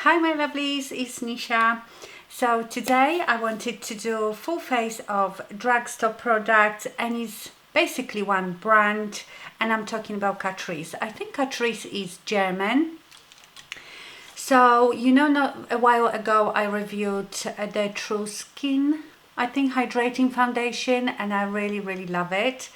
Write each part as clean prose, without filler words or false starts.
Hi my lovelies, it's Nisha. So today I wanted to do full face of drugstore products, and it's basically one brand, and I'm talking about Catrice. I think Catrice is German. So you know, not a while ago I reviewed the True Skin, I think, hydrating foundation, and I really love it.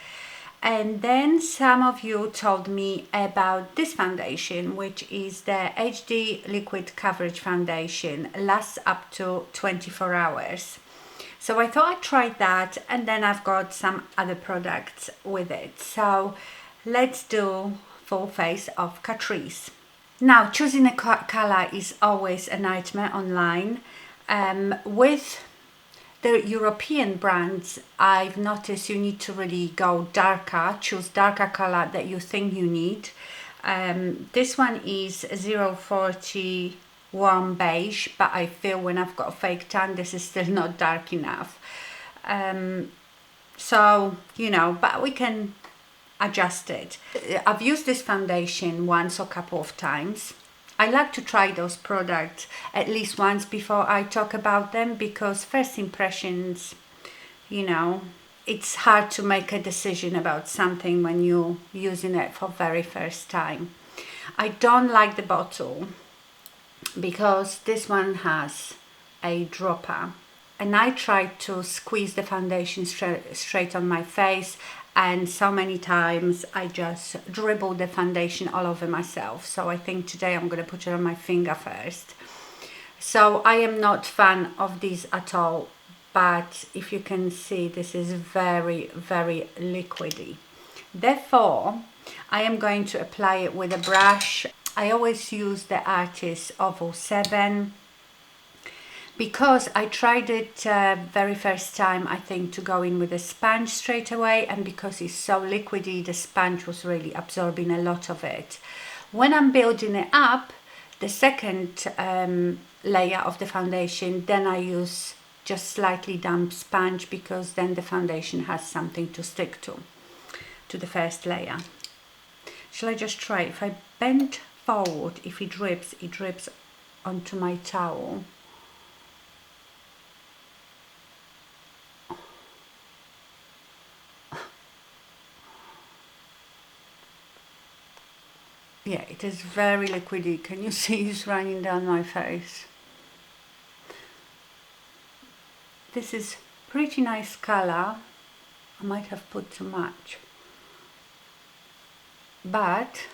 And then some of you told me about this foundation, which is the HD Liquid Coverage Foundation, lasts up to 24 hours. So I thought I'd try that, and then I've got some other products with it. So let's do full face of Catrice. Now, choosing a color is always a nightmare online. With the European brands, I've noticed you need to really go darker, choose darker color that you think you need. This one is 040 warm beige, but I feel when I've got a fake tan, this is still not dark enough. So, you know, but we can adjust it. I've used this foundation once or a couple of times. I like to try those products at least once before I talk about them, because first impressions, you know, it's hard to make a decision about something when you're using it for very first time. I don't like the bottle because this one has a dropper, and I tried to squeeze the foundation straight on my face, and so many times I just dribble the foundation all over myself. So I think today I'm going to put it on my finger first. So I am not fan of these at all, but if you can see, this is very liquidy. Therefore I am going to apply it with a brush. I always use the Artis Oval 7 because I tried it very first time, I think, to go in with a sponge straight away, and because it's so liquidy, the sponge was really absorbing a lot of it. When I'm building it up, the second layer of the foundation, then I use just slightly damp sponge, because then the foundation has something to stick to the first layer. Shall I just try? If I bend forward, if it drips onto my towel. Yeah, it is very liquidy. Can you see it's running down my face? This is pretty nice color. I might have put too much, but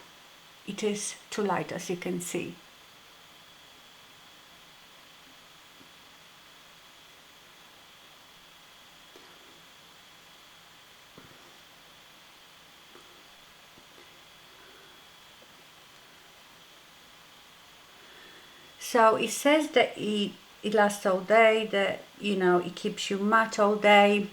it is too light, as you can see. So it says that it lasts all day, that, you know, it keeps you matte all day.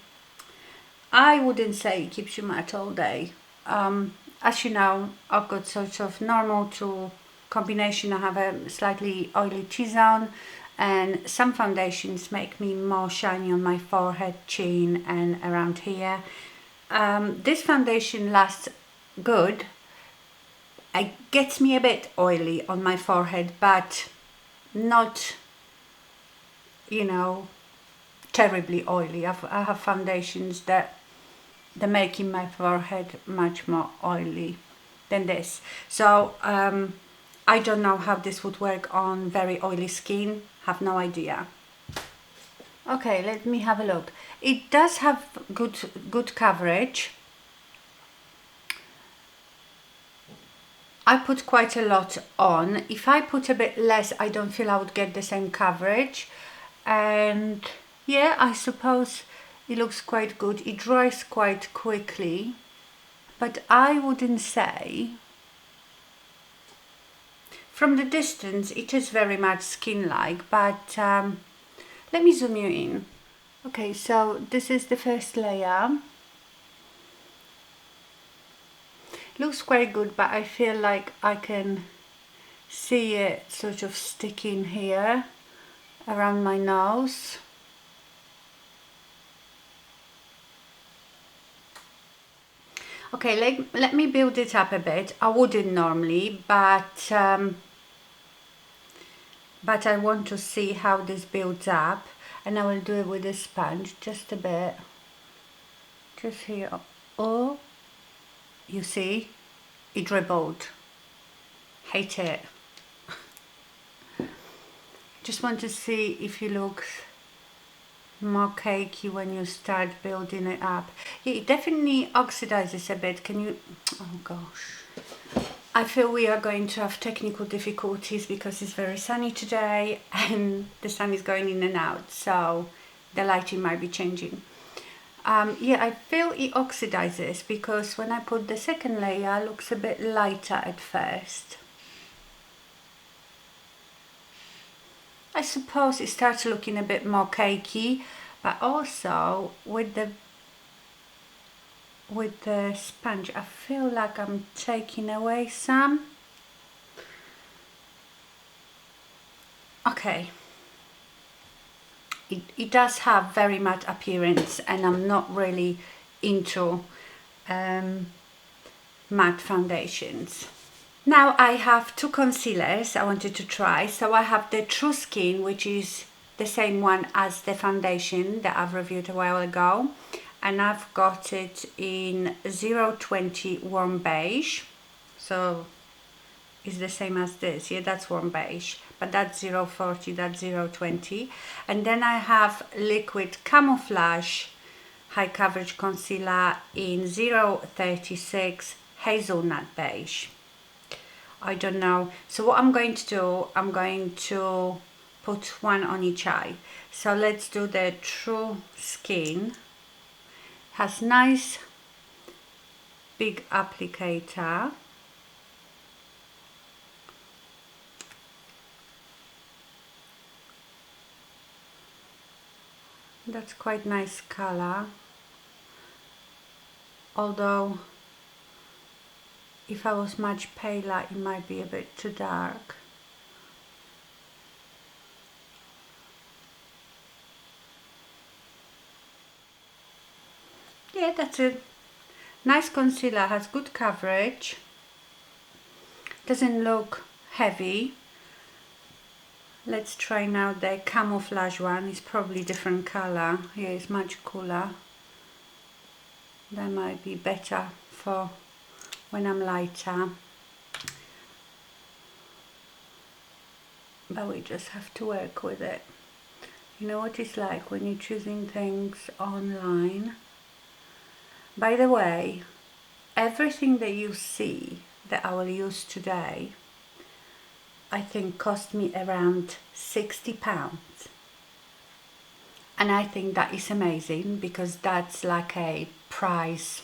I wouldn't say it keeps you matte all day. As you know, I've got sort of normal to combination. I have a slightly oily T-zone, and some foundations make me more shiny on my forehead, chin and around here. This foundation lasts good. It gets me a bit oily on my forehead, but not, you know, terribly oily. I have foundations that they're making my forehead much more oily than this. So I don't know how this would work on very oily skin. Have no idea. Okay, let me have a look. It does have good coverage. I put quite a lot on. If I put a bit less, I don't feel I would get the same coverage. And yeah, I suppose it looks quite good. It dries quite quickly, but I wouldn't say. From the distance, it is very much skin-like, but let me zoom you in. Okay, so this is the first layer. Looks quite good, but I feel like I can see it sort of sticking here around my nose. Okay, let me build it up a bit. I wouldn't normally, but but I want to see how this builds up, and I will do it with a sponge just a bit, just here. Oh, you see, it dribbled. Hate it. Just want to see if it looks more cakey when you start building it up. Yeah, it definitely oxidizes a bit. Can you, oh gosh. I feel we are going to have technical difficulties because it's very sunny today and the sun is going in and out, so the lighting might be changing. Yeah, I feel it oxidizes because when I put the second layer, it looks a bit lighter at first. I suppose it starts looking a bit more cakey, but also with the sponge, I feel like I'm taking away some. Okay. It does have very matte appearance, and I'm not really into matte foundations. Now I have two concealers I wanted to try. So I have the True Skin, which is the same one as the foundation that I've reviewed a while ago, and I've got it in 020 warm beige, so it's the same as this. Yeah, that's warm beige, but that's 040, that's 020. And then I have liquid Camouflage high coverage concealer in 036 hazelnut beige. I don't know. So what I'm going to do, I'm going to put one on each eye. So let's do the True Skin. Has nice big applicator. That's quite nice color. Although if I was much paler, it might be a bit too dark. Yeah, that's a nice concealer, has good coverage, doesn't look heavy. Let's try now the Camouflage one. It's probably different color. Yeah, it's much cooler. That might be better for when I'm lighter, but we just have to work with it. You know what it's like when you're choosing things online. By the way, everything that you see that I will use today, I think cost me around £60. And I think that is amazing, because that's like a price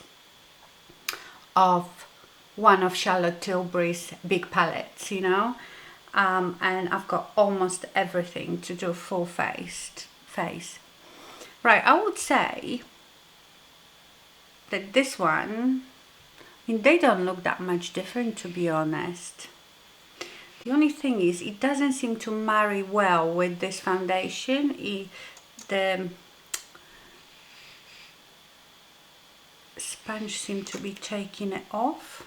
of one of Charlotte Tilbury's big palettes, you know. And I've got almost everything to do full face. Right, I would say that this one, I mean, they don't look that much different, to be honest. The only thing is, it doesn't seem to marry well with this foundation. The sponge seems to be taking it off.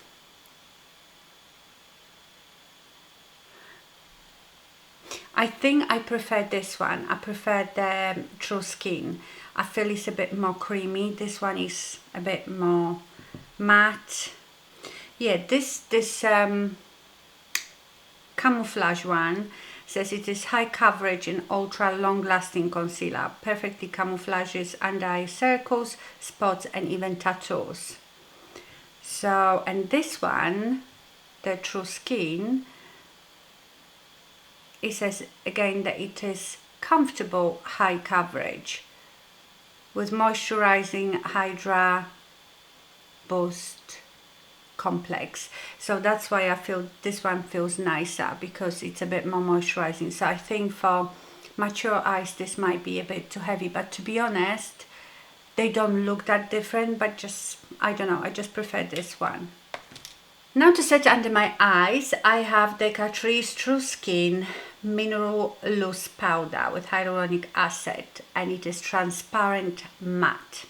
I think I prefer this one. I prefer the True Skin. I feel it's a bit more creamy. This one is a bit more matte. Yeah, this Camouflage one says it is high coverage and ultra long lasting concealer. Perfectly camouflages under eye circles, spots and even tattoos. So, and this one, the True Skin, it says again that it is comfortable high coverage with moisturizing Hydra Boost complex. So that's why I feel this one feels nicer, because it's a bit more moisturizing. So I think for mature eyes this might be a bit too heavy, but to be honest, they don't look that different, but just, I don't know, I just prefer this one. Now to set under my eyes, I have the Catrice True Skin Mineral Loose Powder with hyaluronic acid, and it is transparent matte.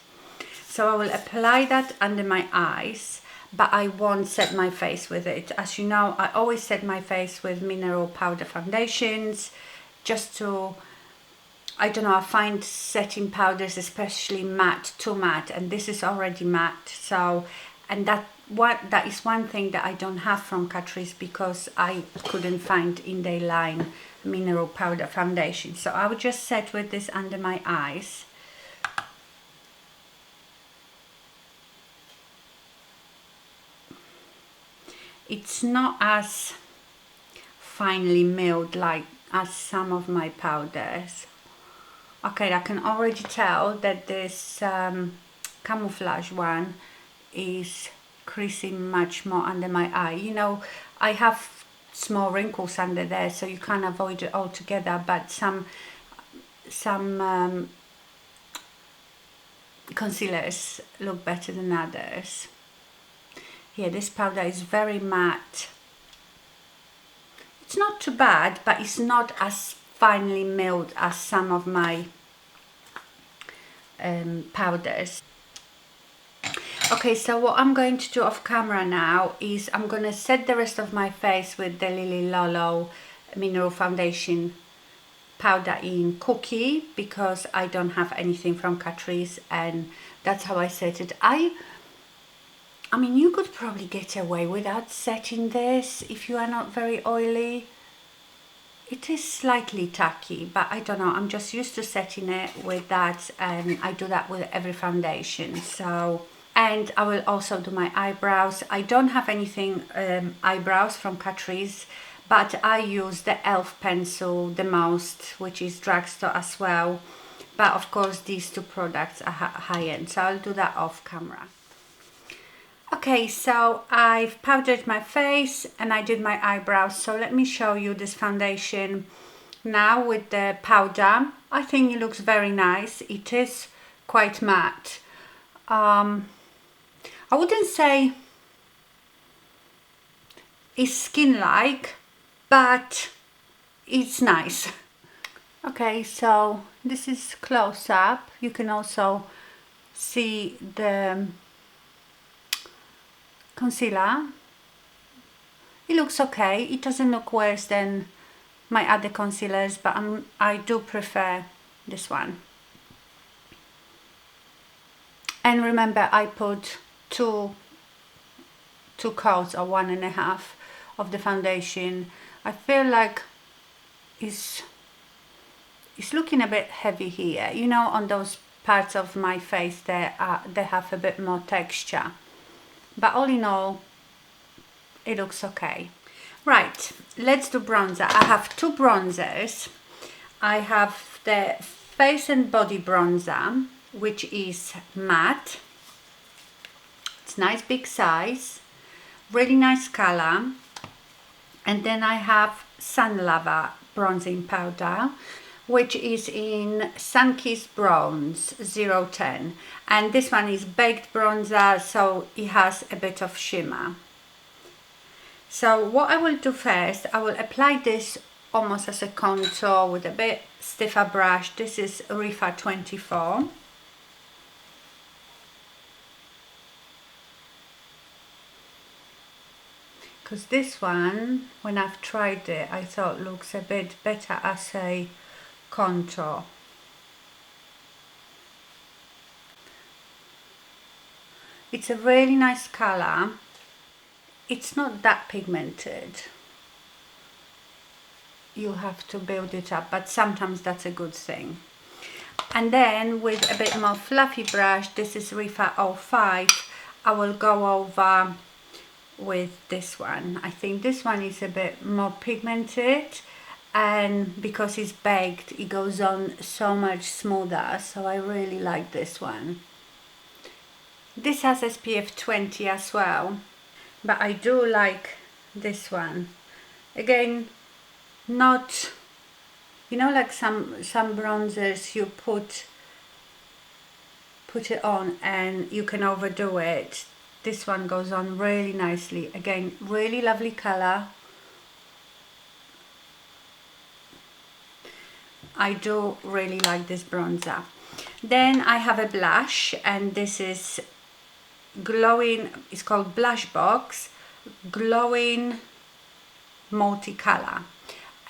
So I will apply that under my eyes, but I won't set my face with it. As you know, I always set my face with mineral powder foundations, just to, I don't know, I find setting powders, especially matte, too matte, and this is already matte. So, and that is one thing that I don't have from Catrice, because I couldn't find in their line mineral powder foundation. So I would just set with this under my eyes. It's not as finely milled like as some of my powders. Okay, I can already tell that this Camouflage one is creasing much more under my eye. You know, I have small wrinkles under there, so you can't avoid it altogether, but some concealers look better than others. Yeah, this powder is very matte. It's not too bad, but it's not as finely milled as some of my powders. Okay, so what I'm going to do off camera now is I'm going to set the rest of my face with the Lollow Mineral Foundation powder in Cookie, because I don't have anything from Catrice, and that's how I set it. I mean, you could probably get away without setting this if you are not very oily. It is slightly tacky, but I don't know, I'm just used to setting it with that, and I do that with every foundation. So, and I will also do my eyebrows. I don't have anything eyebrows from Catrice, but I use the e.l.f. pencil the most, which is Drugstore as well. But of course these two products are high-end, so I'll do that off camera. Okay, so I've powdered my face and I did my eyebrows, so let me show you this foundation now with the powder. I think it looks very nice. It is quite matte. I wouldn't say it's skin-like, but it's nice. Okay, so this is close-up. You can also see the concealer. It looks okay. It doesn't look worse than my other concealers, but I do prefer this one. And remember, I put two coats or 1.5 of the foundation. I feel like it's looking a bit heavy here. You know, on those parts of my face they have a bit more texture. But all in all, it looks okay. Right, let's do bronzer. I have two bronzers. I have the Face and Body Bronzer, which is matte. It's nice big size, really nice color. And then I have Sun Lava Bronzing Powder, which is in Sunkissed Bronze 010, and this one is baked bronzer, so it has a bit of shimmer. So what I will do first, I will apply this almost as a contour with a bit stiffer brush. This is Rifa 24. Because this one, when I've tried it, I thought looks a bit better as a contour. It's a really nice color. It's not that pigmented. You have to build it up, but sometimes that's a good thing. And then with a bit more fluffy brush, this is Rifa 05, I will go over with this one. I think this one is a bit more pigmented, and because it's baked, it goes on so much smoother, so I really like this one. This has SPF 20 as well, but I do like this one. Again, not, you know, like some bronzers you put it on and you can overdo it. This one goes on really nicely. Again, really lovely color. I do really like this bronzer. Then I have a blush, and this is glowing, it's called Blush Box Glowing Multicolor,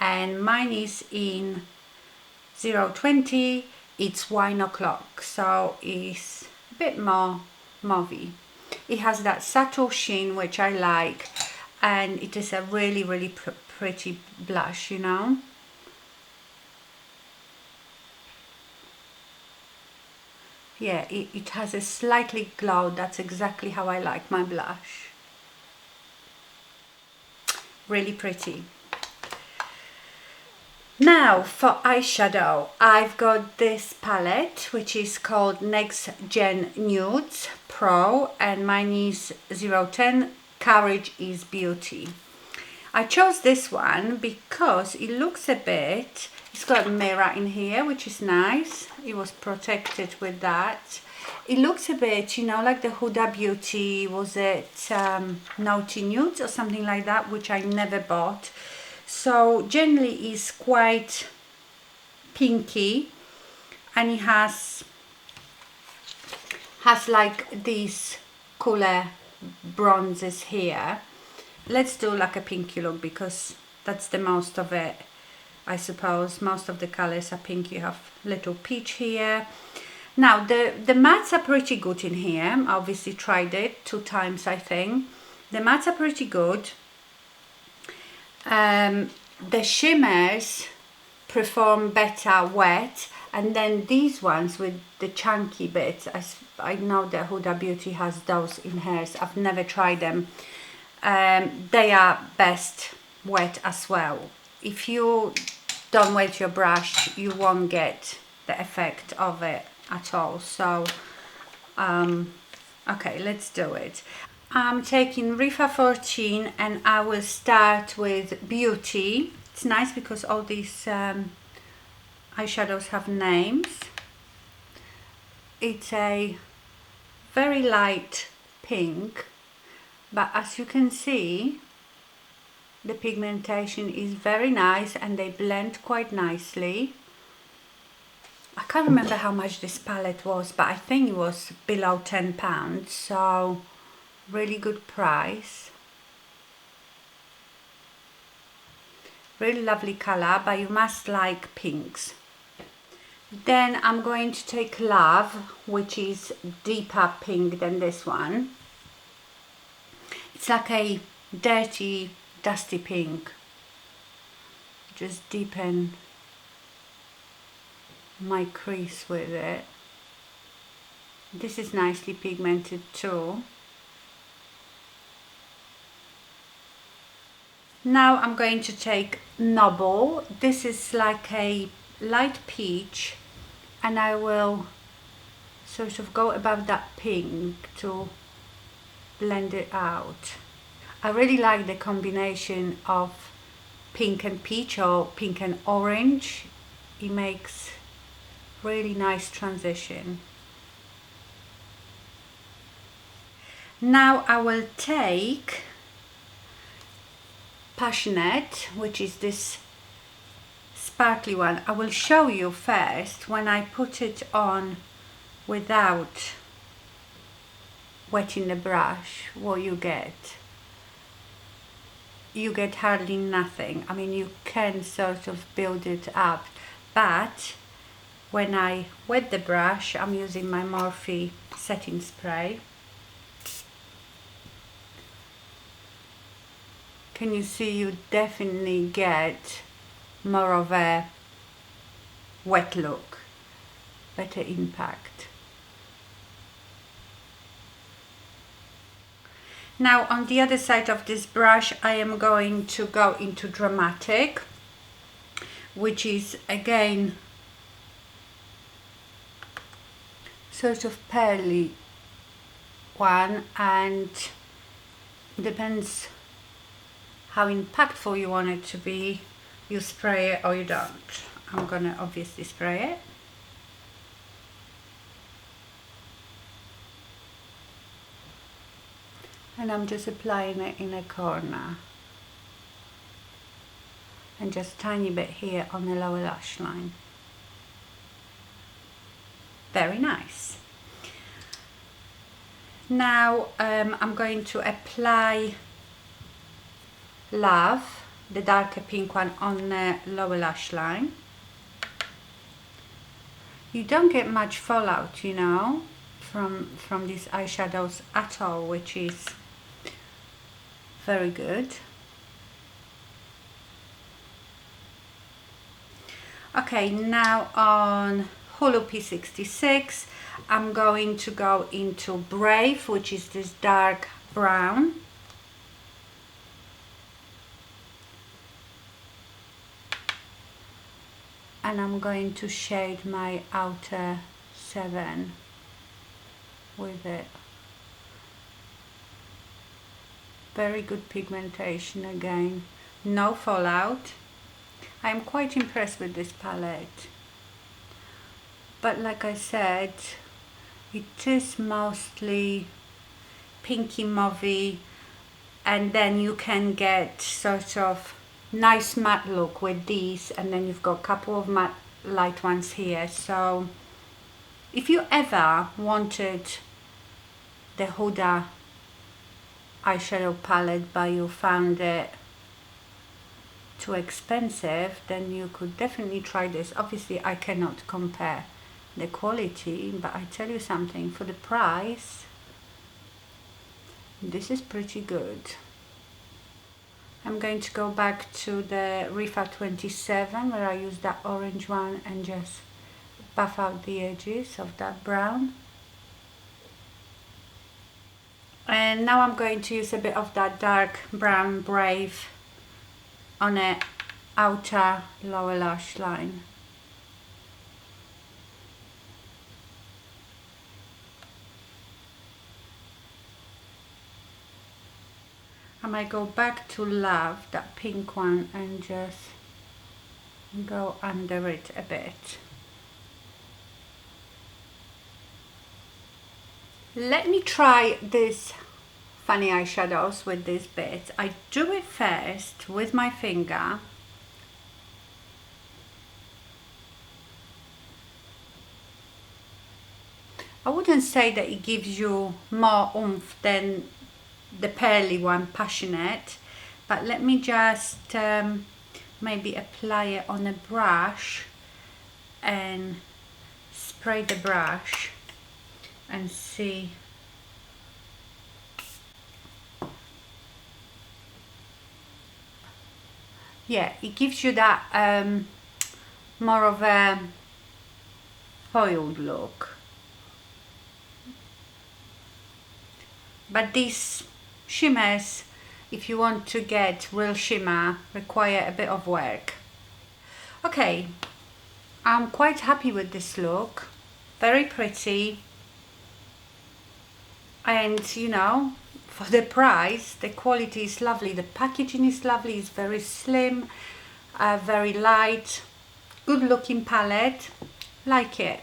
and mine is in 020. It's wine o'clock, so it's a bit more mauvey. It has that subtle sheen which I like, and it is a really pretty blush, you know. Yeah, it has a slightly glow. That's exactly how I like my blush. Really pretty. Now for eyeshadow, I've got this palette which is called Next Gen Nudes Pro, and mine is 010. Courage is Beauty. I chose this one because it looks a bit, it's got a mirror in here which is nice. It was protected with that. It looks a bit, you know, like the Huda Beauty, was it Naughty Nudes or something like that, which I never bought. So generally it's quite pinky, and it has like these cooler bronzes here. Let's do like a pinky look because that's the most of it, I suppose. Most of the colors are pink. You have little peach here. Now the mattes are pretty good in here. I obviously tried it 2 times, I think. The mattes are pretty good. The shimmers perform better wet, and then these ones with the chunky bits, I know that Huda Beauty has those in hers. I've never tried them. They are best wet as well. If you don't wet your brush, you won't get the effect of it at all. So okay, let's do it. I'm taking Rifa 14 and I will start with Beauty. It's nice because all these eyeshadows have names. It's a very light pink, but as you can see, the pigmentation is very nice and they blend quite nicely. I can't remember how much this palette was, but I think it was below £10, so really good price. Really lovely color, but you must like pinks. Then I'm going to take Love, which is deeper pink than this one. It's like a dirty, dusty pink. Just deepen my crease with it. This is nicely pigmented too. Now I'm going to take Noble. This is like a light peach, and I will sort of go above that pink to blend it out. I really like the combination of pink and peach or pink and orange. It makes really nice transition. Now I will take Passionate, which is this sparkly one. I will show you first when I put it on without wetting the brush what you get. You get hardly nothing. I mean, you can sort of build it up, but when I wet the brush, I'm using my Morphe setting spray. Can you see? You definitely get more of a wet look, better impact. Now on the other side of this brush, I am going to go into Dramatic, which is again sort of pearly one, and depends how impactful you want it to be. You spray it or you don't. I'm gonna obviously spray it. And I'm just applying it in a corner. And just a tiny bit here on the lower lash line. Very nice. Now I'm going to apply Love the darker pink one on the lower lash line. You don't get much fallout, you know, from these eyeshadows at all, which is very good. Okay, now on Hulu P66, I'm going to go into Brave, which is this dark brown. And I'm going to shade my outer 7 with it. Very good pigmentation again, no fallout. I'm quite impressed with this palette. But like I said, it is mostly pinky mauvey, and then you can get sort of nice matte look with these, and then you've got a couple of matte light ones here. So if you ever wanted the Huda eyeshadow palette but you found it too expensive, then you could definitely try this. Obviously I cannot compare the quality, but I tell you something, for the price this is pretty good. I'm going to go back to the Rifa 27 where I use that orange one and just buff out the edges of that brown. And now I'm going to use a bit of that dark brown Brave on the outer lower lash line. I might go back to Love, that pink one, and just go under it a bit. Let me try this funny eyeshadows with this bit. I do it first with my finger. I wouldn't say that it gives you more oomph than the pearly one, Passionate, but let me just maybe apply it on a brush and spray the brush and see. Yeah, it gives you that more of a foiled look. But these shimmers, if you want to get real shimmer, require a bit of work. Okay, I'm quite happy with this look. Very pretty. And you know, for the price, the quality is lovely. The packaging is lovely. It's very slim, very light, good looking palette. Like it.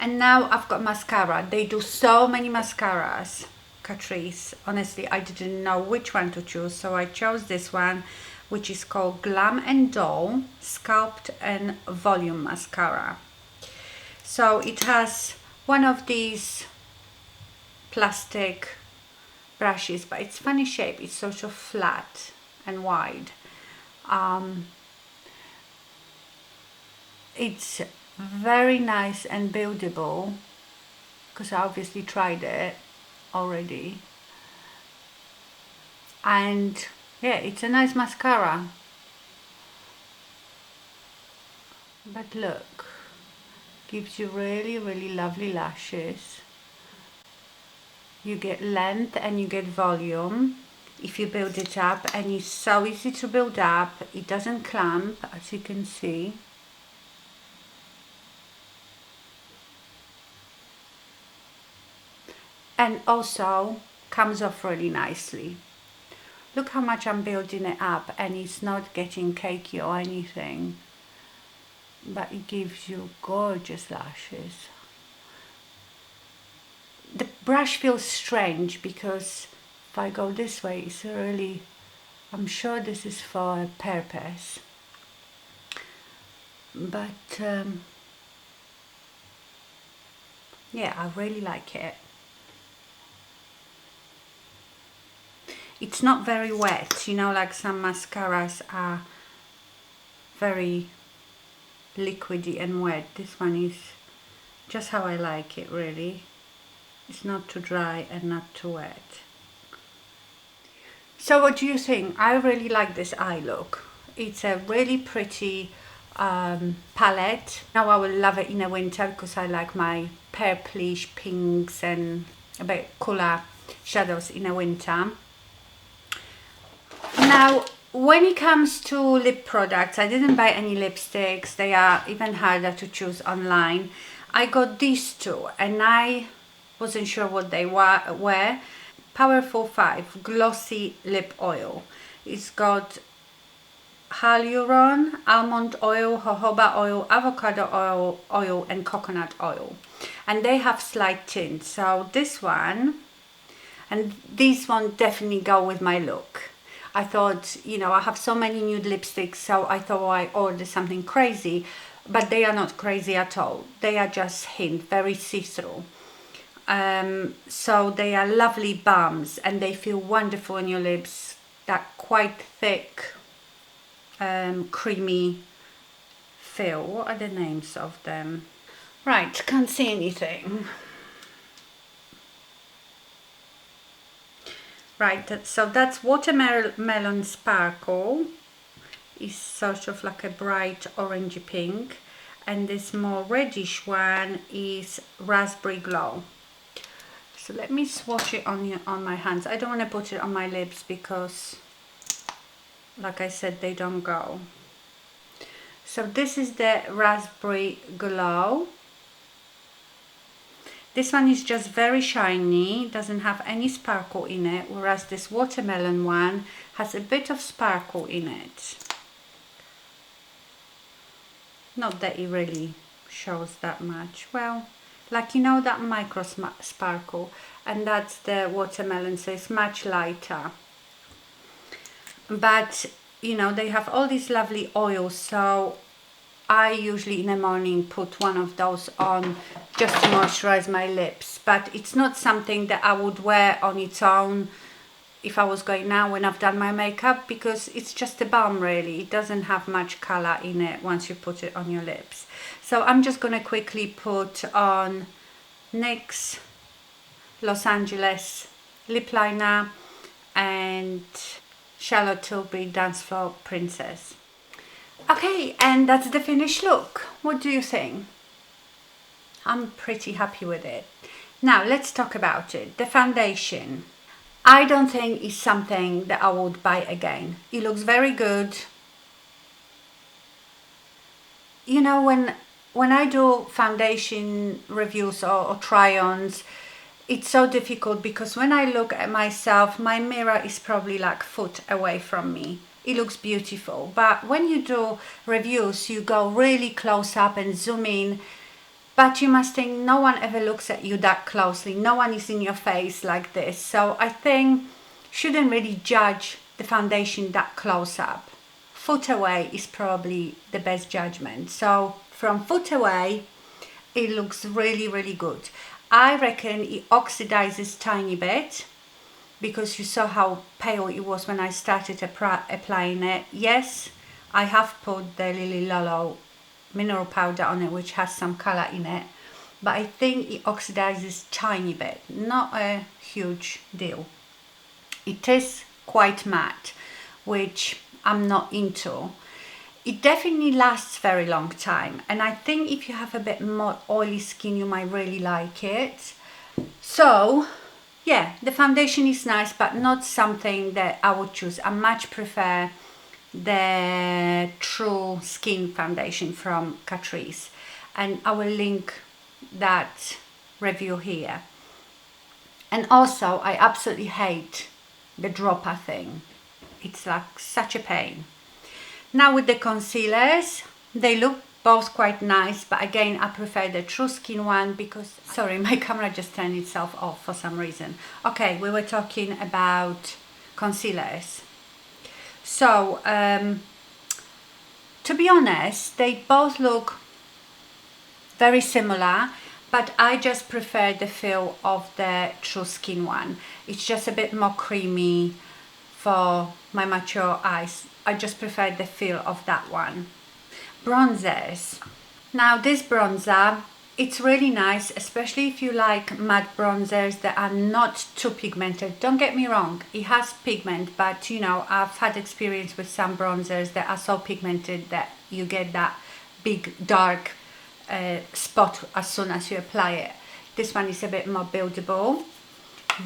And now I've got mascara. They do so many mascaras, Catrice. Honestly, I didn't know which one to choose, so I chose this one, which is called Glam&Doll Sculpt and Volume Mascara. So it has one of these plastic brushes, but it's funny shape. It's sort of flat and wide. It's very nice and buildable because I obviously tried it already, and yeah, it's a nice mascara. But look, gives you really lovely lashes. You get length and you get volume if you build it up, and it's so easy to build up. It doesn't clump, as you can see. And also comes off really nicely. Look how much I'm building it up, and it's not getting cakey or anything, but it gives you gorgeous lashes. The brush feels strange because if I go this way, it's really, I'm sure this is for a purpose, but yeah, I really like it. it's not very wet, you know, like some mascaras are very liquidy and wet. This one is just how I like it, really. It's not too dry and not too wet. So what do you think? I really like this eye look. It's a really pretty palette. Now I will love it in the winter because I like my purplish pinks and a bit cooler shadows in the winter. Now when it comes to lip products, I didn't buy any lipsticks. They are even harder to choose online. I got these two and I wasn't sure what they were. Powerful 5 Glossy Lip Oil. It's got hyaluron, almond oil, jojoba oil, avocado oil and coconut oil, and they have slight tint. So this one and this one definitely go with my look. I thought, you know, I have so many nude lipsticks, so I thought I ordered something crazy, but they are not crazy at all. They are just hint, very see-through. So they are lovely balms and they feel wonderful on your lips. That quite thick creamy feel. What are the names of them? Right, can't see anything. Right, so that's Watermelon Sparkle. Is sort of like a bright orangey pink, and this more reddish one is Raspberry Glow. So let me swatch it on my hands. I don't want to put it on my lips because, like I said, they don't go. So this is the Raspberry Glow. This one is just very shiny, doesn't have any sparkle in it, whereas this watermelon one has a bit of sparkle in it. Not that it really shows that much. Well, like, you know, that micro sparkle, and that's the watermelon, so it's much lighter. But, you know, they have all these lovely oils, so I usually in the morning put one of those on just to moisturize my lips, but it's not something that I would wear on its own if I was going now when I've done my makeup, because it's just a balm really. It doesn't have much color in it once you put it on your lips. So I'm just going to quickly put on NYX Los Angeles lip liner and Charlotte Tilbury Dance Floor Princess. Okay, and that's the finished look. What do you think? I'm pretty happy with it. Now let's talk about it. The foundation, I don't think it's something that I would buy again. It looks very good. You know, when I do foundation reviews or try-ons, it's so difficult because when I look at myself, my mirror is probably like a foot away from me. It looks beautiful, but when you do reviews, you go really close up and zoom in, but you must think no one ever looks at you that closely. No one is in your face like this. So I think shouldn't really judge the foundation that close up. Foot away is probably the best judgment. So from foot away, it looks really, really good. I reckon it oxidizes tiny bit, because you saw how pale it was when I started applying it. Yes, I have put the Lily Lollow mineral powder on it, which has some color in it, but I think it oxidizes tiny bit, not a huge deal. It is quite matte, which I'm not into. It definitely lasts very long time, and I think if you have a bit more oily skin, you might really like it. So yeah, the foundation is nice, but not something that I would choose. I much prefer the True Skin foundation from Catrice, and I will link that review here. And also, I absolutely hate the dropper thing. It's like such a pain. Now with the concealers, they look both quite nice, but again I prefer the True Skin one because, sorry, my camera just turned itself off for some reason. Okay, we were talking about concealers. So to be honest, they both look very similar, but I just prefer the feel of the True Skin one. It's just a bit more creamy, for my mature eyes. I just prefer the feel of that one. Bronzers. Now this bronzer, it's really nice, especially if you like matte bronzers that are not too pigmented. Don't get me wrong, it has pigment, but you know, I've had experience with some bronzers that are so pigmented that you get that big dark spot as soon as you apply it. This one is a bit more buildable,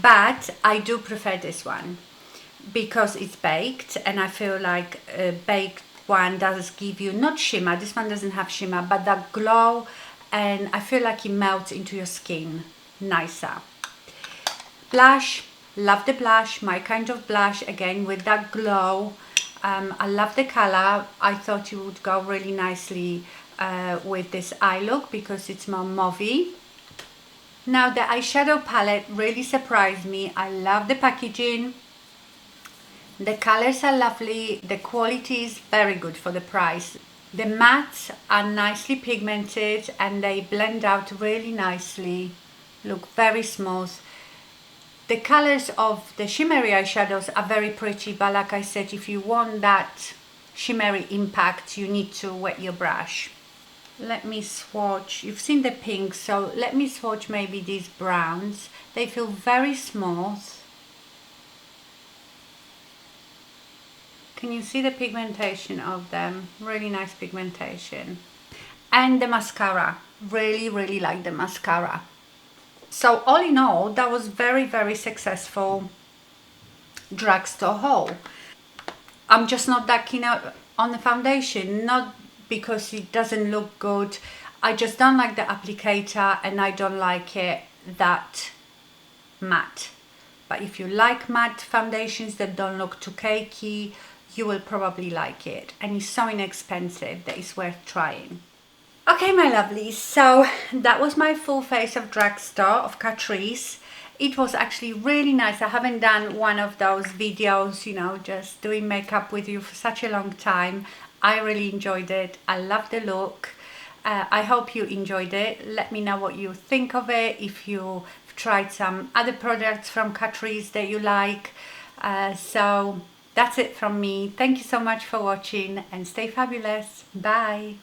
but I do prefer this one because it's baked, and I feel like a baked one does give you not shimmer, this one doesn't have shimmer, but that glow, and I feel like it melts into your skin nicer. Blush, love the blush, my kind of blush, again with that glow. I love the color. I thought it would go really nicely with this eye look because it's more mauvey. Now the eyeshadow palette really surprised me. I love the packaging. The colors are lovely, the quality is very good for the price. The mattes are nicely pigmented and they blend out really nicely, look very smooth. The colors of the shimmery eyeshadows are very pretty, but like I said, if you want that shimmery impact, you need to wet your brush. Let me swatch, you've seen the pink, so let me swatch maybe these browns. They feel very smooth. Can you see the pigmentation of them? Really nice pigmentation. And the mascara, really like the mascara. So all in all, that was very successful drugstore haul. I'm just not that keen on the foundation, not because it doesn't look good. I just don't like the applicator and I don't like it that matte. But if you like matte foundations that don't look too cakey, you will probably like it, and it's so inexpensive that it's worth trying. Okay, my lovelies, so that was my full face of drugstore of Catrice. It was actually really nice. I haven't done one of those videos, you know, just doing makeup with you for such a long time. I really enjoyed it. I love the look. I hope you enjoyed it. Let me know what you think of it, if you've tried some other products from Catrice that you like. So that's it from me. Thank you so much for watching and stay fabulous. Bye.